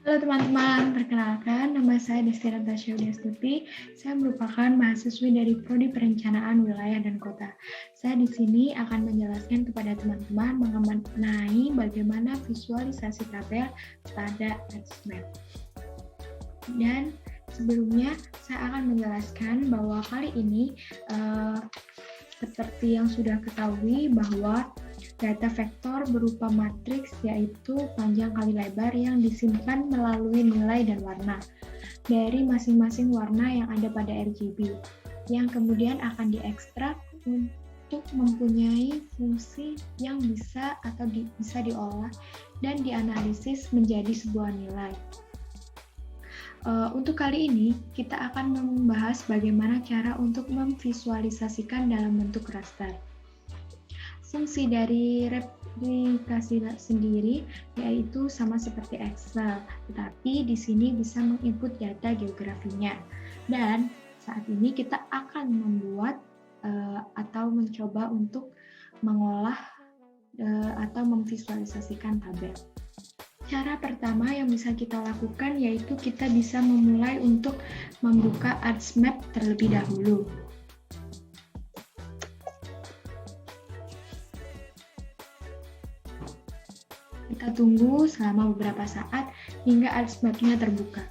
Halo teman-teman, perkenalkan nama saya Desti Natasha Udiastuti. Saya merupakan mahasiswi dari Prodi Perencanaan Wilayah dan Kota. Saya di sini akan menjelaskan kepada teman-teman mengenai bagaimana visualisasi tabel pada ArcMap. Dan sebelumnya saya akan menjelaskan bahwa kali ini seperti yang sudah ketahui bahwa data vektor berupa matriks yaitu panjang kali lebar yang disimpan melalui nilai dan warna dari masing-masing warna yang ada pada RGB yang kemudian akan diekstrak untuk mempunyai fungsi yang bisa diolah dan dianalisis menjadi sebuah nilai. Untuk kali ini kita akan membahas bagaimana cara untuk memvisualisasikan dalam bentuk raster. Fungsi dari replikasi sendiri yaitu sama seperti Excel, tetapi di sini bisa menginput data geografinya. Dan saat ini kita akan membuat atau mencoba untuk mengolah atau memvisualisasikan tabel. Cara pertama yang bisa kita lakukan yaitu kita bisa memulai untuk membuka ArcMap terlebih dahulu. Kita tunggu selama beberapa saat hingga ArcMap-nya terbuka.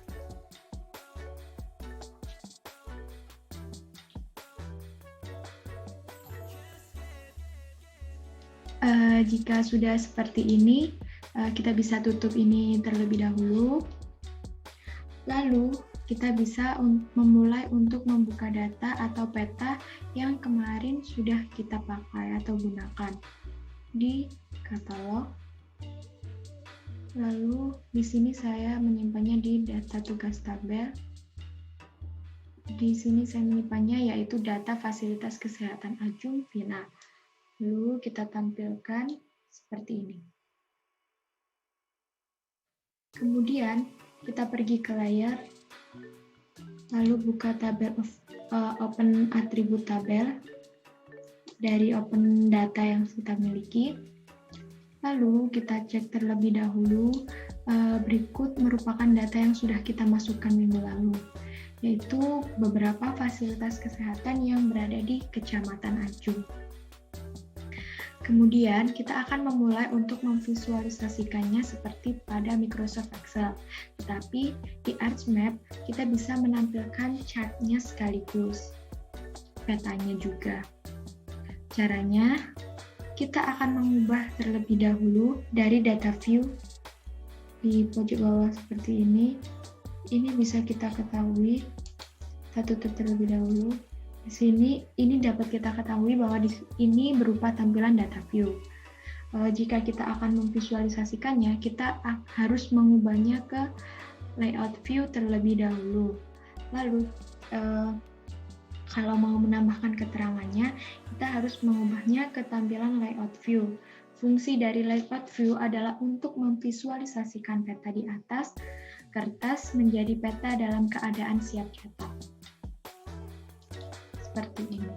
Jika sudah seperti ini, kita bisa tutup ini terlebih dahulu. Lalu, kita bisa memulai untuk membuka data atau peta yang kemarin sudah kita pakai atau gunakan di katalog. Lalu di sini saya menyimpannya di data tugas tabel. Di sini saya menyimpannya yaitu data fasilitas kesehatan Ajung Vina. Lalu kita tampilkan seperti ini. Kemudian kita pergi ke layar, lalu buka tabel open atribut tabel dari open data yang kita miliki. Lalu kita cek terlebih dahulu berikut merupakan data yang sudah kita masukkan minggu lalu, yaitu beberapa fasilitas kesehatan yang berada di Kecamatan Ajung. Kemudian kita akan memulai untuk memvisualisasikannya seperti pada Microsoft Excel. Tetapi di ArcMap kita bisa menampilkan chart-nya sekaligus, petanya juga. Caranya, kita akan mengubah terlebih dahulu dari data view di pojok bawah seperti ini. Ini bisa kita ketahui, kita tutup terlebih dahulu. Di sini ini dapat kita ketahui bahwa ini berupa tampilan data view. Jika kita akan memvisualisasikannya, kita harus mengubahnya ke layout view terlebih dahulu. Lalu kalau mau menambahkan keterangannya, kita harus mengubahnya ke tampilan layout view. Fungsi dari layout view adalah untuk memvisualisasikan peta di atas kertas menjadi peta dalam keadaan siap cetak. Seperti ini.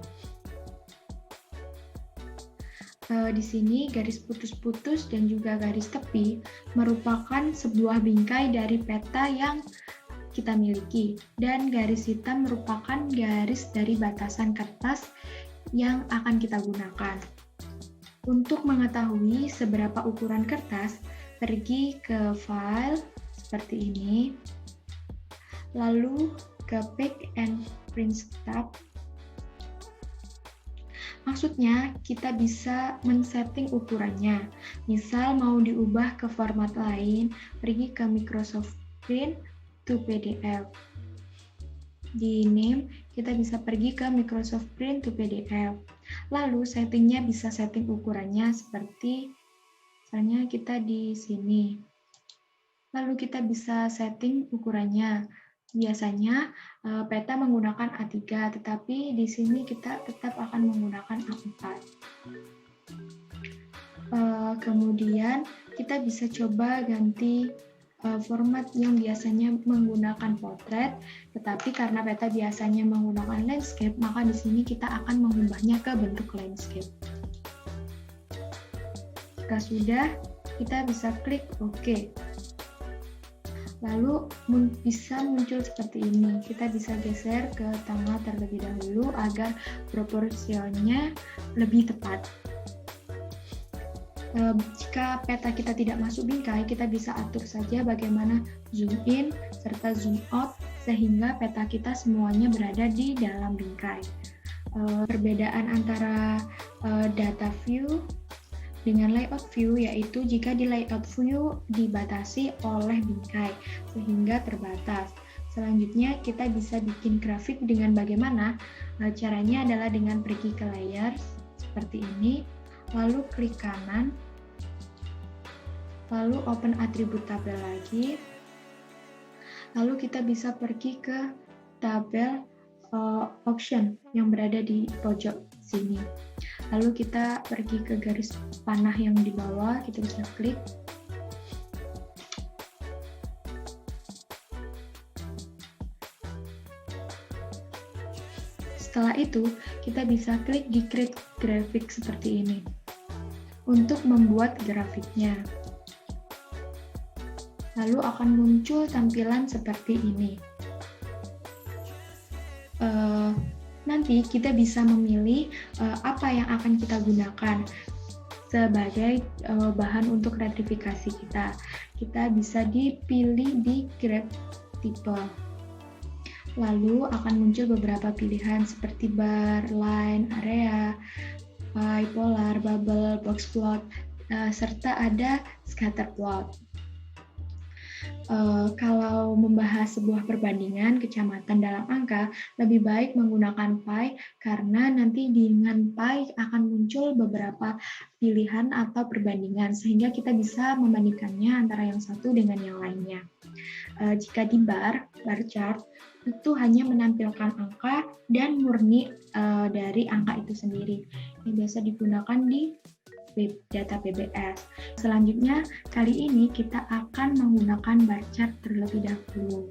Di sini garis putus-putus dan juga garis tepi merupakan sebuah bingkai dari peta yang kita miliki, dan garis hitam merupakan garis dari batasan kertas yang akan kita gunakan. Untuk mengetahui seberapa ukuran kertas, pergi ke file seperti ini, lalu ke Pick and Print tab. Maksudnya, kita bisa men-setting ukurannya. Misal mau diubah ke format lain, pergi ke Microsoft Print to PDF. Di name, kita bisa pergi ke Microsoft Print to PDF. Lalu settingnya bisa setting ukurannya seperti, misalnya kita di sini. Lalu kita bisa setting ukurannya. Biasanya peta menggunakan A3, tetapi di sini kita tetap akan menggunakan A4. Kemudian kita bisa coba ganti format yang biasanya menggunakan potret, tetapi karena peta biasanya menggunakan landscape, maka di sini kita akan mengubahnya ke bentuk landscape. Jika sudah, kita bisa klik OK. Lalu bisa muncul seperti ini. Kita bisa geser ke tengah terlebih dahulu agar proporsinya lebih tepat. Jika peta kita tidak masuk bingkai, kita bisa atur saja bagaimana zoom in serta zoom out sehingga peta kita semuanya berada di dalam bingkai. Perbedaan antara data view dengan layout view yaitu jika di layout view dibatasi oleh bingkai sehingga terbatas. Selanjutnya kita bisa bikin grafik dengan bagaimana? Caranya adalah dengan pergi ke layers seperti ini, lalu klik kanan, lalu open atribut tabel lagi, lalu kita bisa pergi ke tabel option yang berada di pojok sini. Lalu kita pergi ke garis panah yang di bawah, kita bisa klik. Setelah itu, kita bisa klik di create graphic seperti ini untuk membuat grafiknya. Lalu akan muncul tampilan seperti ini. Nanti kita bisa memilih apa yang akan kita gunakan sebagai bahan untuk ratifikasi kita. Kita bisa dipilih di graph tipe. Lalu akan muncul beberapa pilihan seperti bar, line, area, pie, polar, bubble, box plot, serta ada scatter plot. Kalau membahas sebuah perbandingan kecamatan dalam angka, lebih baik menggunakan pie karena nanti dengan pie akan muncul beberapa pilihan atau perbandingan sehingga kita bisa membandingkannya antara yang satu dengan yang lainnya. Jika di bar chart itu hanya menampilkan angka dan murni dari angka itu sendiri yang biasa digunakan di data PBS. Selanjutnya, kali ini kita akan menggunakan bar chart terlebih dahulu.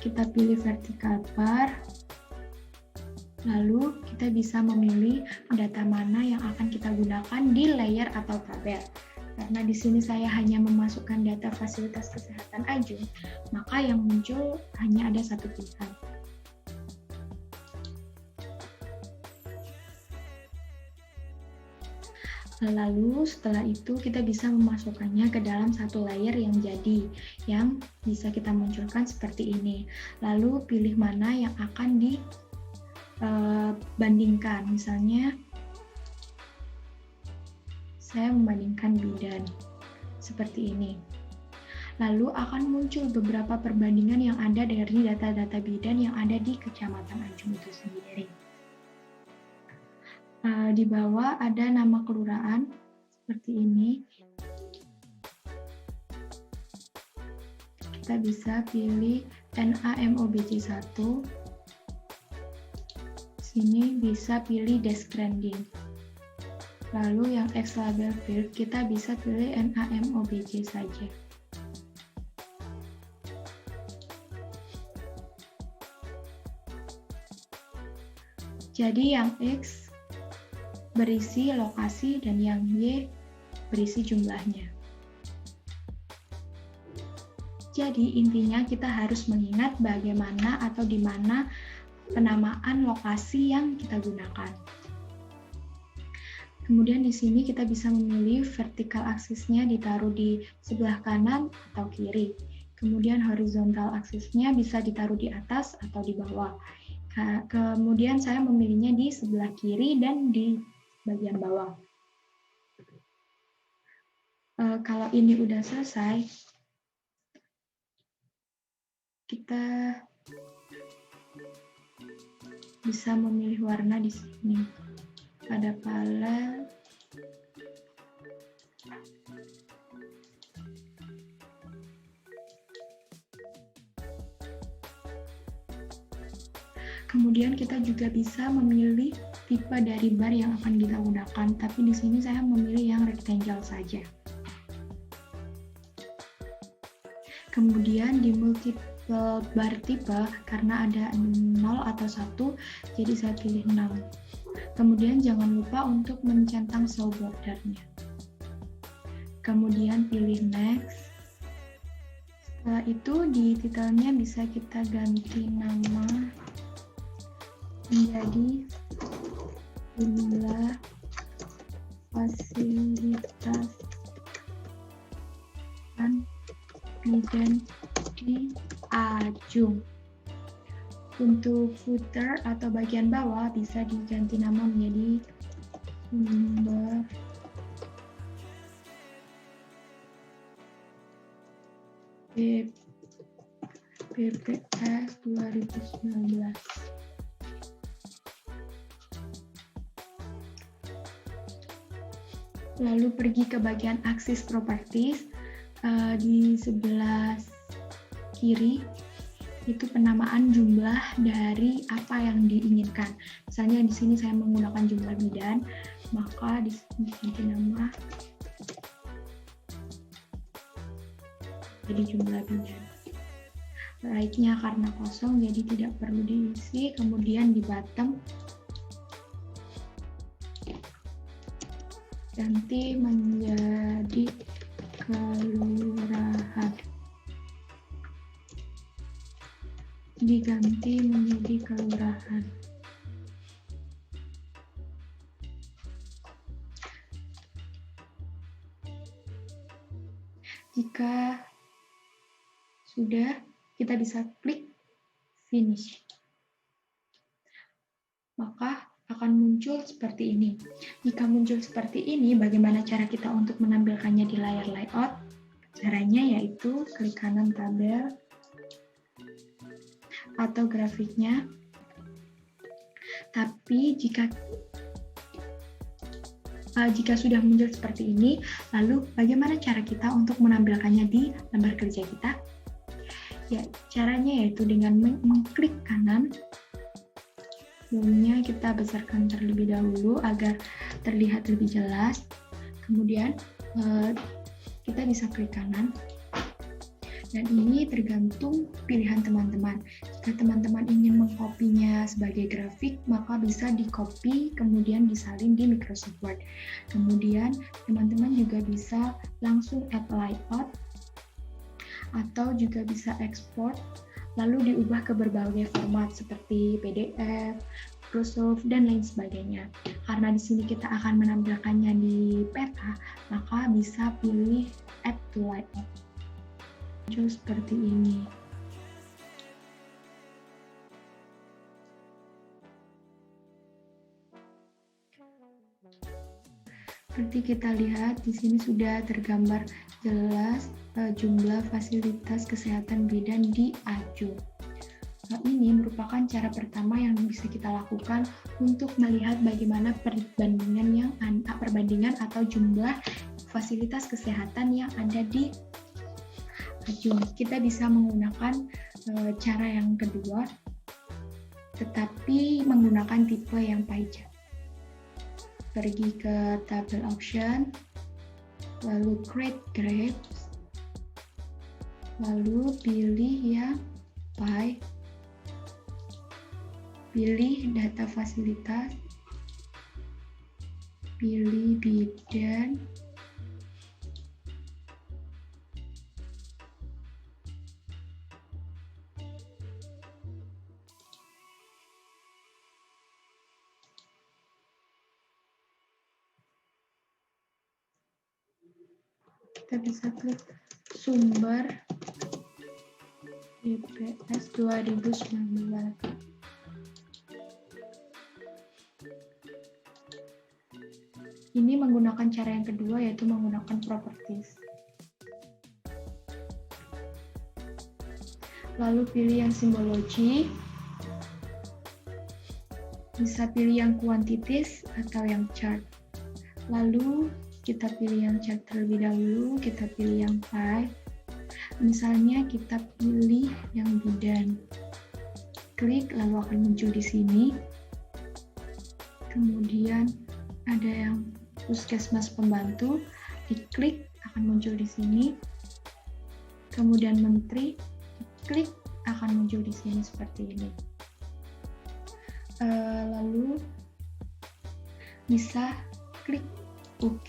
Kita pilih vertical bar, lalu kita bisa memilih data mana yang akan kita gunakan di layer atau tabel. Karena di sini saya hanya memasukkan data fasilitas kesehatan Ajun, maka yang muncul hanya ada satu pilihan. Lalu setelah itu kita bisa memasukkannya ke dalam satu layer yang jadi, yang bisa kita munculkan seperti ini. Lalu pilih mana yang akan dibandingkan. Misalnya, saya membandingkan bidan seperti ini. Lalu akan muncul beberapa perbandingan yang ada dari data-data bidan yang ada di Kecamatan Ajung itu sendiri. Di bawah ada nama kelurahan seperti ini. Kita bisa pilih NAMOBC1. Sini bisa pilih descending. Lalu yang X label field kita bisa pilih NAMOBC saja. Jadi yang X berisi lokasi dan yang Y berisi jumlahnya. Jadi intinya kita harus mengingat bagaimana atau di mana penamaan lokasi yang kita gunakan. Kemudian di sini kita bisa memilih vertikal aksisnya ditaruh di sebelah kanan atau kiri. Kemudian horizontal aksisnya bisa ditaruh di atas atau di bawah. Kemudian saya memilihnya di sebelah kiri dan di bagian bawah. Kalau ini udah selesai, kita bisa memilih warna di sini. Pada palet, kemudian kita juga bisa memilih tipe dari bar yang akan kita gunakan, tapi di sini saya memilih yang rectangle saja. Kemudian di multiple bar tipe, karena ada 0 atau 1, jadi saya pilih 6. Kemudian jangan lupa untuk mencentang cell bordernya. Kemudian pilih next. Setelah itu di titelnya bisa kita ganti nama menjadi jumlah fasilitas dan bidan di Ajung. Untuk footer atau bagian bawah bisa diganti nama menjadi sumber BPS 2019. Lalu pergi ke bagian akses properties, di sebelah kiri itu penamaan jumlah dari apa yang diinginkan. Misalnya di sini saya menggunakan jumlah bidan, maka di sini ganti nama jadi jumlah bidan. Right-nya karena kosong jadi tidak perlu diisi, kemudian di bottom ganti menjadi kelurahan. Diganti menjadi kelurahan. Jika sudah, kita bisa klik finish. Maka akan muncul seperti ini. Jika muncul seperti ini, bagaimana cara kita untuk menampilkannya di layar layout? Caranya yaitu klik kanan tabel atau grafiknya. Tapi jika sudah muncul seperti ini, lalu bagaimana cara kita untuk menampilkannya di lembar kerja kita? Ya, caranya yaitu dengan mengklik kanan. Volume-nya kita besarkan terlebih dahulu agar terlihat lebih jelas. Kemudian kita bisa klik kanan. Dan ini tergantung pilihan teman-teman. Jika teman-teman ingin mengkopinya sebagai grafik, maka bisa di-copy kemudian disalin di Microsoft Word. Kemudian teman-teman juga bisa langsung add layout atau juga bisa export lalu diubah ke berbagai format seperti PDF, Microsoft, dan lain sebagainya. Karena di sini kita akan menampilkannya di peta, maka bisa pilih add to layout. Muncul seperti ini. Seperti kita lihat di sini sudah tergambar jelas jumlah fasilitas kesehatan bidan di Ajung. Ini merupakan cara pertama yang bisa kita lakukan untuk melihat bagaimana perbandingan atau jumlah fasilitas kesehatan yang ada di Ajung. Kita bisa menggunakan cara yang kedua, tetapi menggunakan tipe yang pie chart. Pergi ke tabel option, lalu create graphs, lalu pilih yang pie, pilih data fasilitas, pilih bidan, kita bisa klik sumber BPS 2019. Ini menggunakan cara yang kedua, yaitu menggunakan properties. Lalu pilih yang simbology, bisa pilih yang quantities atau yang chart. Lalu kita pilih yang chart terlebih dahulu, kita pilih yang pie. Misalnya kita pilih yang bidan. Klik lalu akan muncul di sini. Kemudian ada yang puskesmas pembantu, diklik akan muncul di sini. Kemudian menteri, diklik akan muncul di sini seperti ini. Lalu bisa klik OK.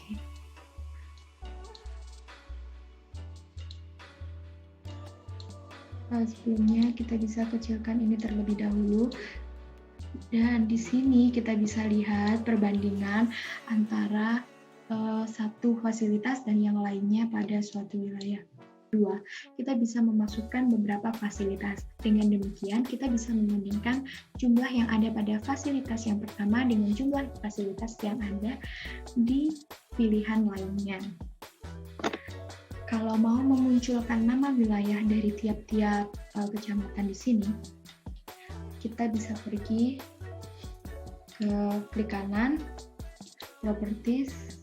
Sebelumnya kita bisa kecilkan ini terlebih dahulu. Dan di sini kita bisa lihat perbandingan antara satu fasilitas dan yang lainnya pada suatu wilayah. Kedua, kita bisa memasukkan beberapa fasilitas. Dengan demikian, kita bisa membandingkan jumlah yang ada pada fasilitas yang pertama dengan jumlah fasilitas yang ada di pilihan lainnya. Kalau mau memunculkan nama wilayah dari tiap-tiap kecamatan di sini, kita bisa pergi ke klik kanan, properties,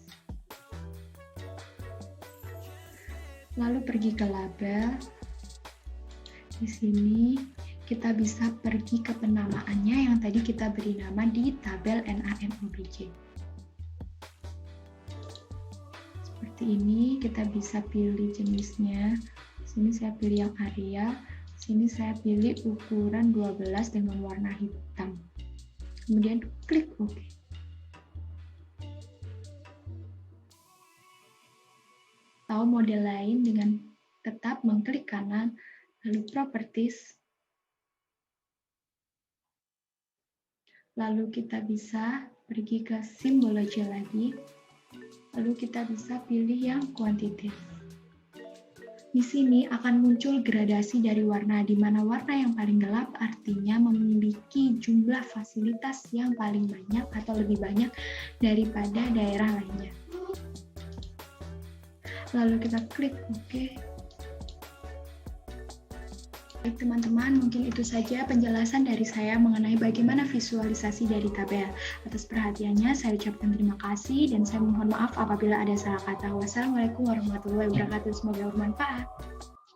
lalu pergi ke label. Di sini kita bisa pergi ke penamaannya yang tadi kita beri nama di tabel NaN-OBJ. Seperti ini, kita bisa pilih jenisnya. Sini saya pilih yang area, sini saya pilih ukuran 12 dengan warna hitam. Kemudian klik OK. Atau model lain dengan tetap mengklik kanan, lalu properties, lalu kita bisa pergi ke simbologi lagi, lalu kita bisa pilih yang kuantitatif. Di sini akan muncul gradasi dari warna, di mana warna yang paling gelap artinya memiliki jumlah fasilitas yang paling banyak atau lebih banyak daripada daerah lainnya. Lalu kita klik OK. Baik teman-teman, mungkin itu saja penjelasan dari saya mengenai bagaimana visualisasi dari tabel. Atas perhatiannya saya ucapkan terima kasih dan saya mohon maaf apabila ada salah kata. Wassalamualaikum warahmatullahi wabarakatuh. Semoga bermanfaat.